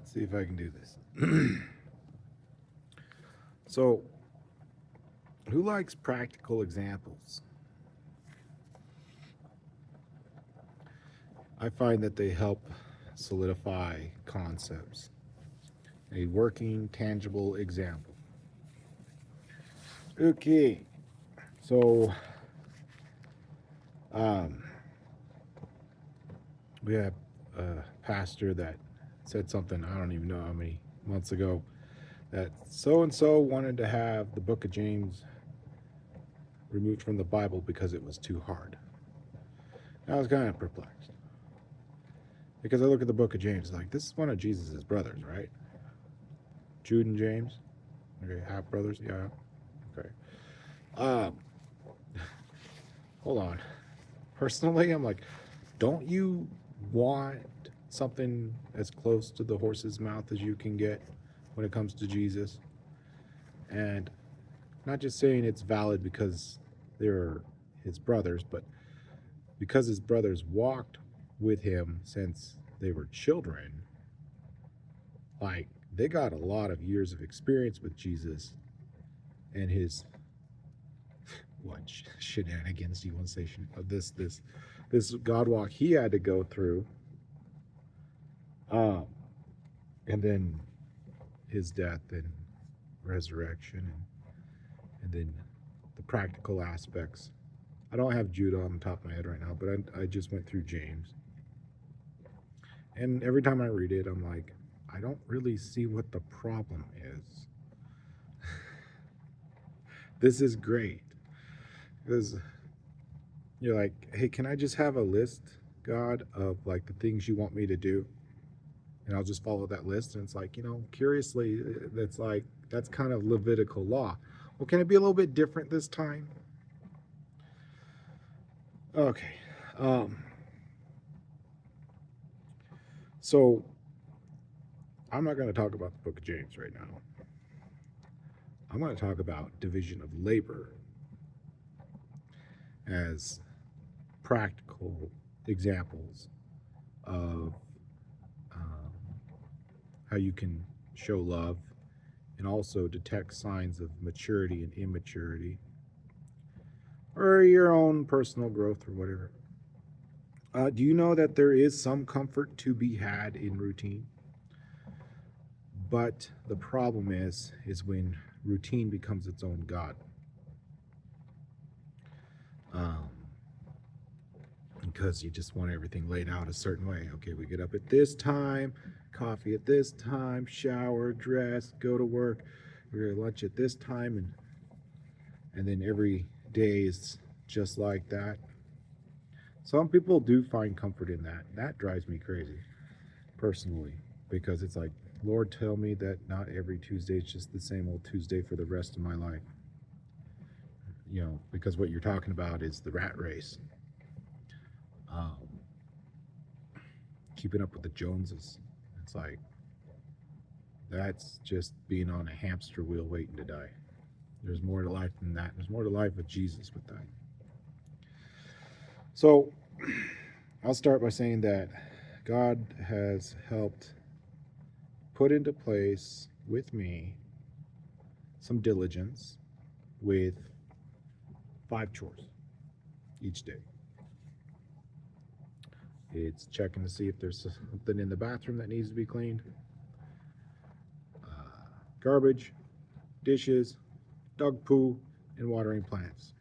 See if I can do this. So, who likes practical examples? I find that they help solidify concepts. A working, tangible example. Okay, so um, we have a pastor that said something, I don't even know how many months ago, that so and so wanted to have the book of James removed from the Bible because it was too hard. I was kind of perplexed because I look at the book of James, like, this is one of Jesus's brothers, right? Jude and James. Okay, half brothers. Yeah. Okay. Um, hold on. Personally, I'm like, don't you want something as close to the horse's mouth as you can get when it comes to Jesus? And not just saying it's valid because they're his brothers, but because his brothers walked with him since they were children, like they got a lot of years of experience with Jesus and his what shenanigans do you want to say? This God walk he had to go through, um, and then his death and resurrection, and then the practical aspects. I don't have Judah on the top of my head right now, but I just went through James, and every time I read it, I'm like, I don't really see what the problem is. This is great because you're like, hey, can I just have a list, God, of like the things you want me to do? And I'll just follow that list. And it's like, curiously, that's like, that's kind of Levitical law. Well, can it be a little bit different this time? Okay. Um, so I'm not going to talk about the book of James right now. I'm going to talk about division of labor as practical examples of um, how you can show love and also detect signs of maturity and immaturity or your own personal growth or whatever. Do you know that there is some comfort to be had in routine? But the problem is when routine becomes its own god. Um, because you just want everything laid out a certain way. Okay, we get up at this time, coffee at this time, shower, dress, go to work. We're gonna lunch at this time, and then every day is just like that. Some people do find comfort in that. That drives me crazy, personally, because it's like, Lord, tell me that not every Tuesday is just the same old Tuesday for the rest of my life. Because what you're talking about is the rat race, um, keeping up with the Joneses. It's like, that's just being on a hamster wheel waiting to die. There's more to life than that. There's more to life with Jesus with that. So I'll start by saying that God has helped put into place with me some diligence with 5 chores each day. It's checking to see if there's something in the bathroom that needs to be cleaned, garbage, dishes, dog poo, and watering plants.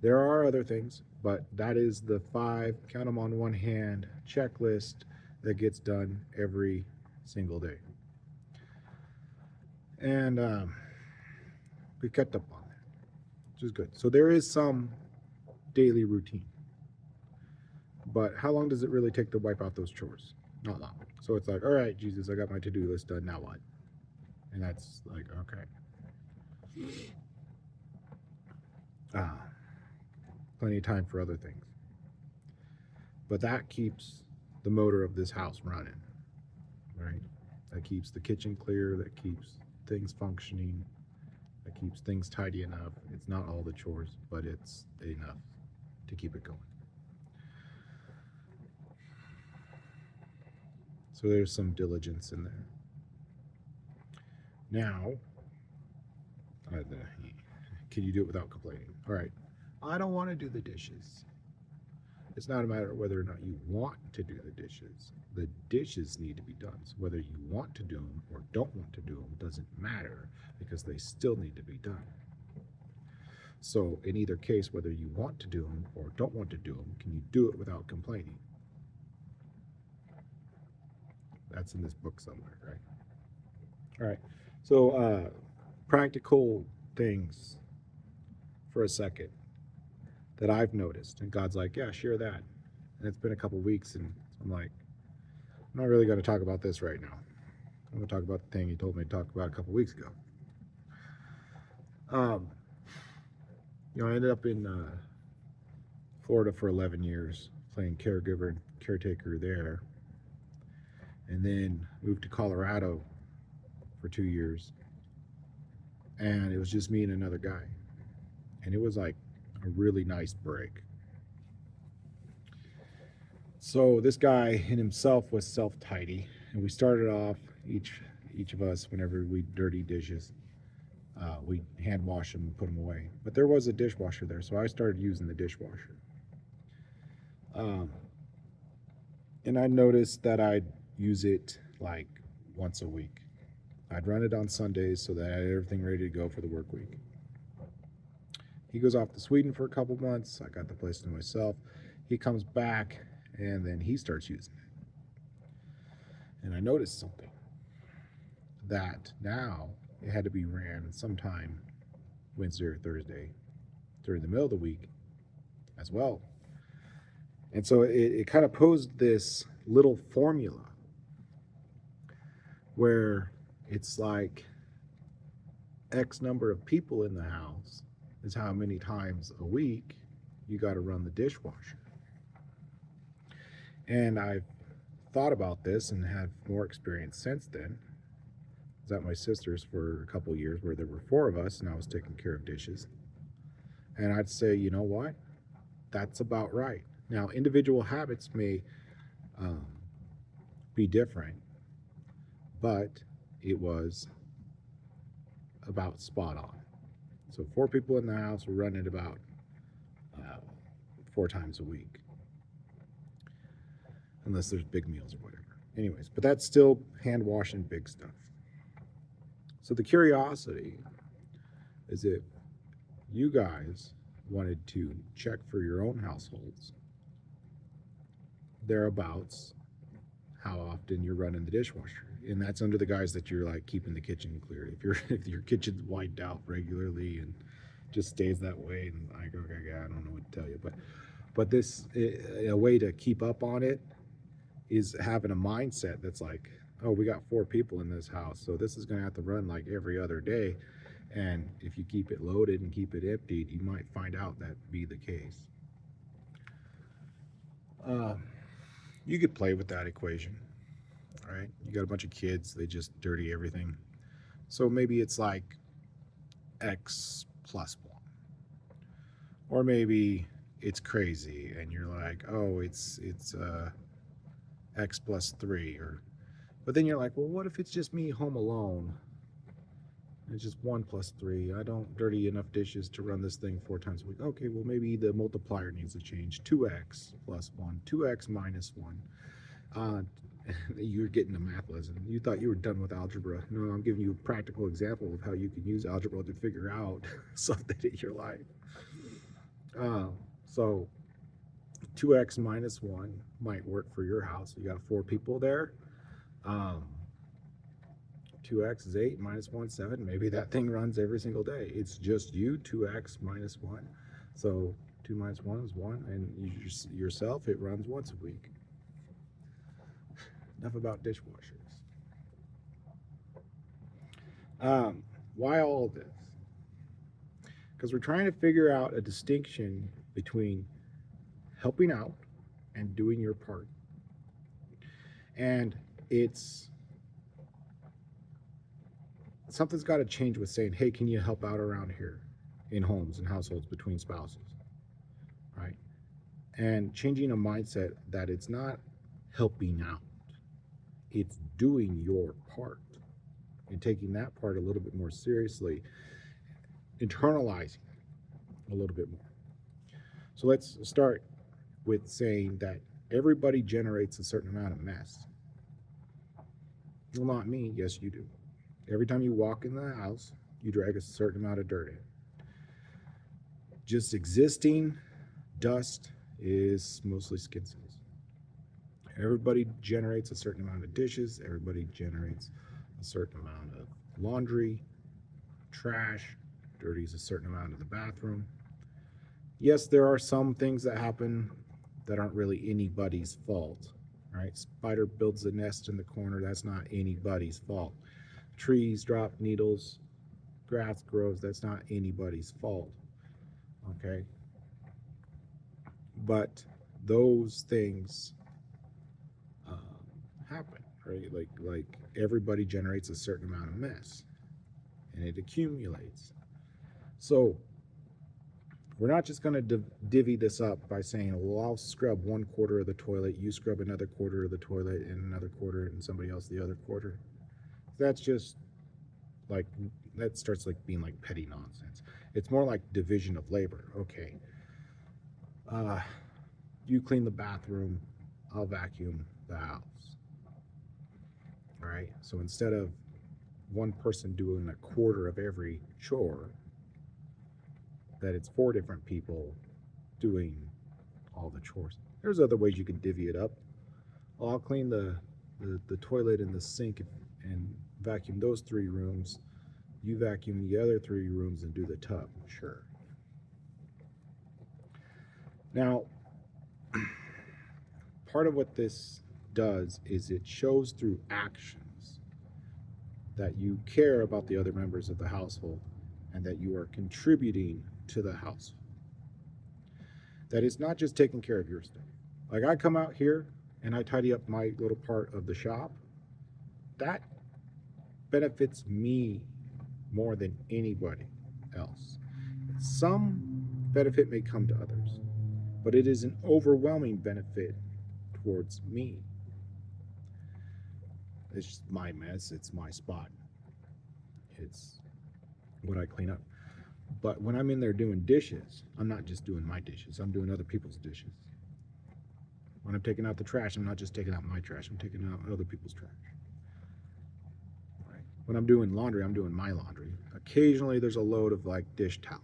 There are other things, but that is the 5, count them on one hand, checklist that gets done every single day. And we kept up on that, which is good. So there is some daily routine. But how long does it really take to wipe out those chores? Not long. So it's like, all right, Jesus, I got my to-do list done. Now what? And that's like, okay. Ah, plenty of time for other things. But that keeps the motor of this house running, right? That keeps the kitchen clear. That keeps things functioning. That keeps things tidy enough. It's not all the chores, but it's enough to keep it going. So there's some diligence in there. Now, can you do it without complaining? All right. I don't want to do the dishes. It's not a matter of whether or not you want to do the dishes. The dishes need to be done. So whether you want to do them or don't want to do them doesn't matter because they still need to be done. So in either case, whether you want to do them or don't want to do them, can you do it without complaining? That's in this book somewhere, right? All right. So practical things for a second that I've noticed. And God's like, yeah, share that. And it's been a couple weeks, and I'm like, I'm not really going to talk about this right now. I'm going to talk about the thing he told me to talk about a couple weeks ago. I ended up in Florida for 11 years, playing caregiver and caretaker there. And then moved to Colorado for 2 years. And it was just me and another guy. And it was like a really nice break. So this guy in himself was self-tidy, and we started off each of us whenever we dirty dishes, we hand wash them and put them away. But there was a dishwasher there, so I started using the dishwasher. And I noticed that I'd use it like once a week. I'd run it on Sundays so that I had everything ready to go for the work week. He goes off to Sweden for a couple months. I got the place to myself. He comes back, and then he starts using it. And I noticed something, that now it had to be ran sometime Wednesday or Thursday during the middle of the week as well. And so it kind of posed this little formula where it's like X number of people in the house is how many times a week you got to run the dishwasher. And I've thought about this and had more experience since then. I was at my sister's for a couple of years where there were 4 of us and I was taking care of dishes. And I'd say, you know what? That's about right. Now, individual habits may be different, but it was about spot on. So 4 people in the house were running about 4 times a week, unless there's big meals or whatever. Anyways, but that's still hand washing big stuff. So the curiosity is if you guys wanted to check for your own households, thereabouts, how often you're running the dishwasher. And that's under the guise that you're like keeping the kitchen clear. If your kitchen's wiped out regularly and just stays that way, and I go, okay, I don't know what to tell you, but this, a way to keep up on it is having a mindset that's like, oh, we got 4 people in this house, so this is going to have to run like every other day. And if you keep it loaded and keep it emptied, you might find out that be the case. You could play with that equation, right? You got a bunch of kids, they just dirty everything. So maybe it's like X plus 1. Or maybe it's crazy and you're like, oh, it's X plus 3. But then you're like, well, what if it's just me home alone? It's just 1 plus 3. I don't dirty enough dishes to run this thing 4 times a week. Okay, well, maybe the multiplier needs to change. 2x plus 1, 2x minus 1. You're getting a math lesson. You thought you were done with algebra. No, I'm giving you a practical example of how you can use algebra to figure out something in your life. So 2x minus 1 might work for your house. You got 4 people there. 2x is 8, minus 1, 7. Maybe that thing runs every single day. It's just you, 2x minus 1. So 2 minus 1 is 1, and yourself, it runs once a week. Enough about dishwashers. Why all of this? Because we're trying to figure out a distinction between helping out and doing your part. And something's got to change with saying, hey, can you help out around here in homes and households between spouses, right? And changing a mindset that it's not helping out, it's doing your part and taking that part a little bit more seriously, internalizing a little bit more. So let's start with saying that everybody generates a certain amount of mess. Well, not me. Yes, you do. Every time you walk in the house, you drag a certain amount of dirt in. Just existing dust is mostly skin cells. Everybody generates a certain amount of dishes. Everybody generates a certain amount of laundry, trash. Dirties a certain amount of the bathroom. Yes, there are some things that happen that aren't really anybody's fault. Right? Spider builds a nest in the corner. That's not anybody's fault. Trees drop needles. Grass grows. That's not anybody's fault. Okay? But those things happen, right? Like everybody generates a certain amount of mess, and it accumulates. So we're not just going to divvy this up by saying, well, I'll scrub one quarter of the toilet, you scrub another quarter of the toilet, and another quarter, and somebody else the other quarter. That's just like, that starts like being like petty nonsense. It's more like division of labor. Okay, you clean the bathroom, I'll vacuum the house. All right, so instead of one person doing a quarter of every chore, that it's 4 different people doing all the chores. There's other ways you can divvy it up. Well, I'll clean the toilet and the sink and vacuum those 3 rooms. You vacuum the other 3 rooms and do the tub. Sure. Now, part of what this does is it shows through actions that you care about the other members of the household and that you are contributing to the house. That it's not just taking care of your stuff. Like, I come out here and I tidy up my little part of the shop. That benefits me more than anybody else. Some benefit may come to others, but it is an overwhelming benefit towards me. It's just my mess, it's my spot. It's what I clean up. But when I'm in there doing dishes, I'm not just doing my dishes, I'm doing other people's dishes. When I'm taking out the trash, I'm not just taking out my trash, I'm taking out other people's trash. Right? When I'm doing laundry, I'm doing my laundry. Occasionally there's a load of like dish towels.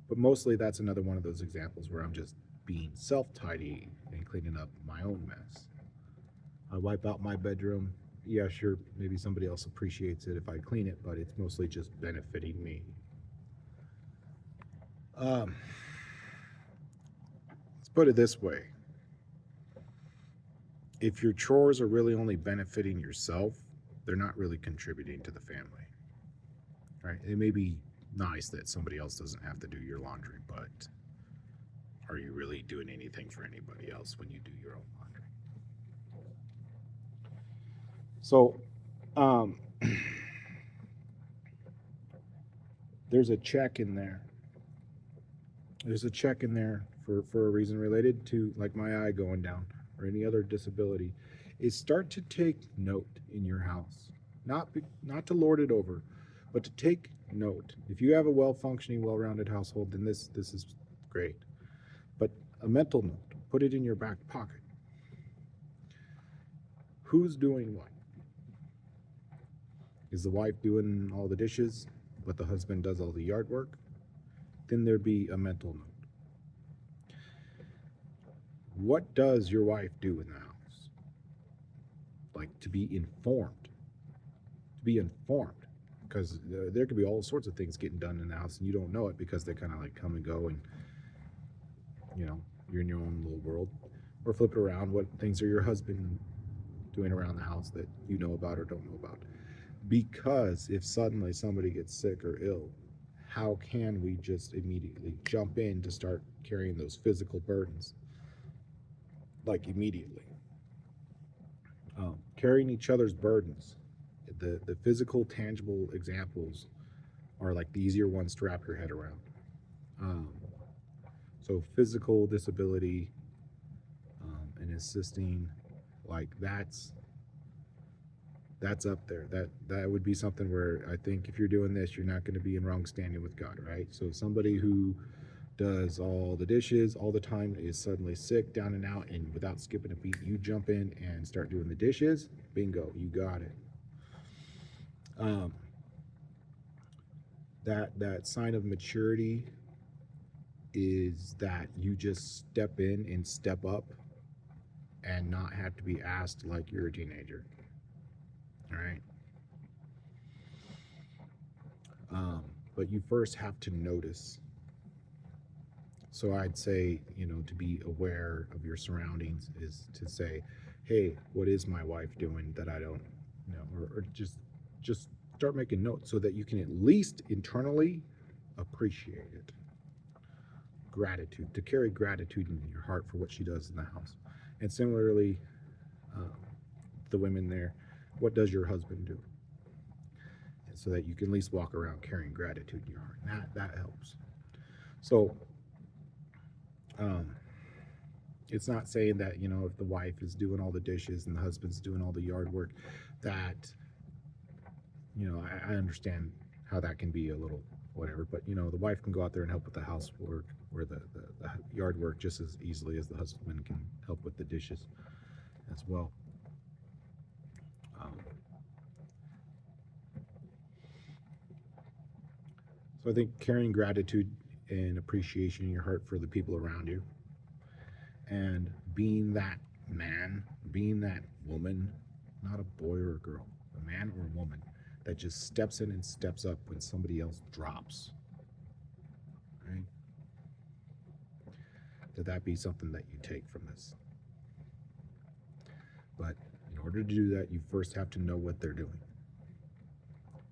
But mostly that's another one of those examples where I'm just being self-tidy and cleaning up my own mess. I wipe out my bedroom. Yeah, sure, maybe somebody else appreciates it if I clean it, but it's mostly just benefiting me. Let's put it this way. If your chores are really only benefiting yourself, they're not really contributing to the family. Right? It may be nice that somebody else doesn't have to do your laundry, but are you really doing anything for anybody else when you do your own laundry? So, there's a check in there. There's a check in there for a reason related to like my eye going down or any other disability. Is start to take note in your house, not to lord it over, but to take note. If you have a well-functioning, well-rounded household, then this is great. But a mental note, put it in your back pocket. Who's doing what? Is the wife doing all the dishes, but the husband does all the yard work? Then there'd be a mental note. What does your wife do in the house? Like, to be informed. To be informed. Because there could be all sorts of things getting done in the house and you don't know it because they kind of like come and go and, you know, you're in your own little world. Or flip it around. What things are your husband doing around the house that you know about or don't know about? Because if suddenly somebody gets sick or ill, how can we just immediately jump in to start carrying those physical burdens? Like immediately. Carrying each other's burdens. The physical, tangible examples are like the easier ones to wrap your head around. So physical disability and assisting, like that's That's up there. That would be something where I think if you're doing this, you're not going to be in wrong standing with God, right? So somebody who does all the dishes all the time is suddenly sick, down and out, and without skipping a beat, you jump in and start doing the dishes. Bingo, you got it. Um, that sign of maturity is that you just step in and step up and not have to be asked like you're a teenager. All right. But you first have to notice. So I'd say, to be aware of your surroundings is to say, hey, what is my wife doing that I don't know? Or just start making notes so that you can at least internally appreciate it. Gratitude, to carry gratitude in your heart for what she does in the house. And similarly, um, the women there, what does your husband do? And so that you can at least walk around carrying gratitude in your heart. That helps. So it's not saying that, if the wife is doing all the dishes and the husband's doing all the yard work, that, I understand how that can be a little whatever, but, the wife can go out there and help with the housework or the yard work just as easily as the husband can help with the dishes as well. So I think carrying gratitude and appreciation in your heart for the people around you, and being that man, being that woman, not a boy or a girl, a man or a woman that just steps in and steps up when somebody else drops. Right? That be something that you take from this. But in order to do that, you first have to know what they're doing,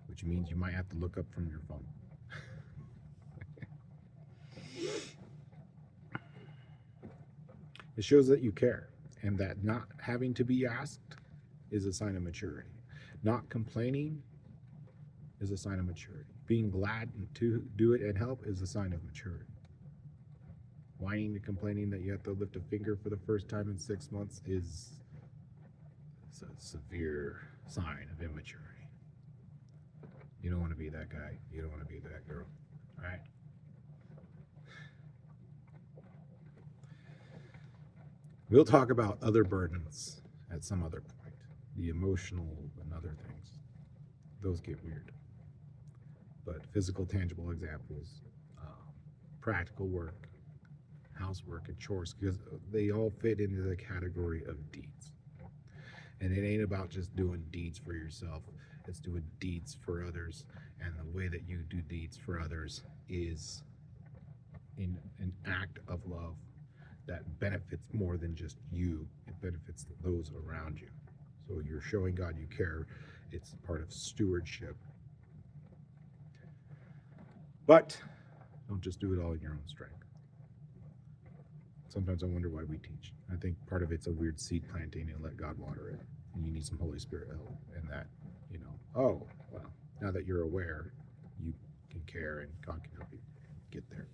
which means you might have to look up from your phone. It shows that you care, and that not having to be asked is a sign of maturity. Not complaining is a sign of maturity. Being glad to do it and help is a sign of maturity. Whining and complaining that you have to lift a finger for the first time in 6 months is a severe sign of immaturity. You don't want to be that guy. You don't want to be that girl. All right? We'll talk about other burdens at some other point. The emotional and other things. Those get weird. But physical, tangible examples, practical work, housework, and chores, because they all fit into the category of deeds. And it ain't about just doing deeds for yourself. It's doing deeds for others. And the way that you do deeds for others is in an act of love that benefits more than just you. It benefits those around you. So you're showing God you care. It's part of stewardship. But don't just do it all in your own strength. Sometimes I wonder why we teach. I think part of it's a weird seed planting and let God water it. And you need some Holy Spirit help. And that, oh, well, now that you're aware, you can care and God can help you get there.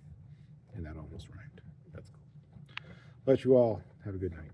And that almost rhymed. That's cool. Let you all have a good night.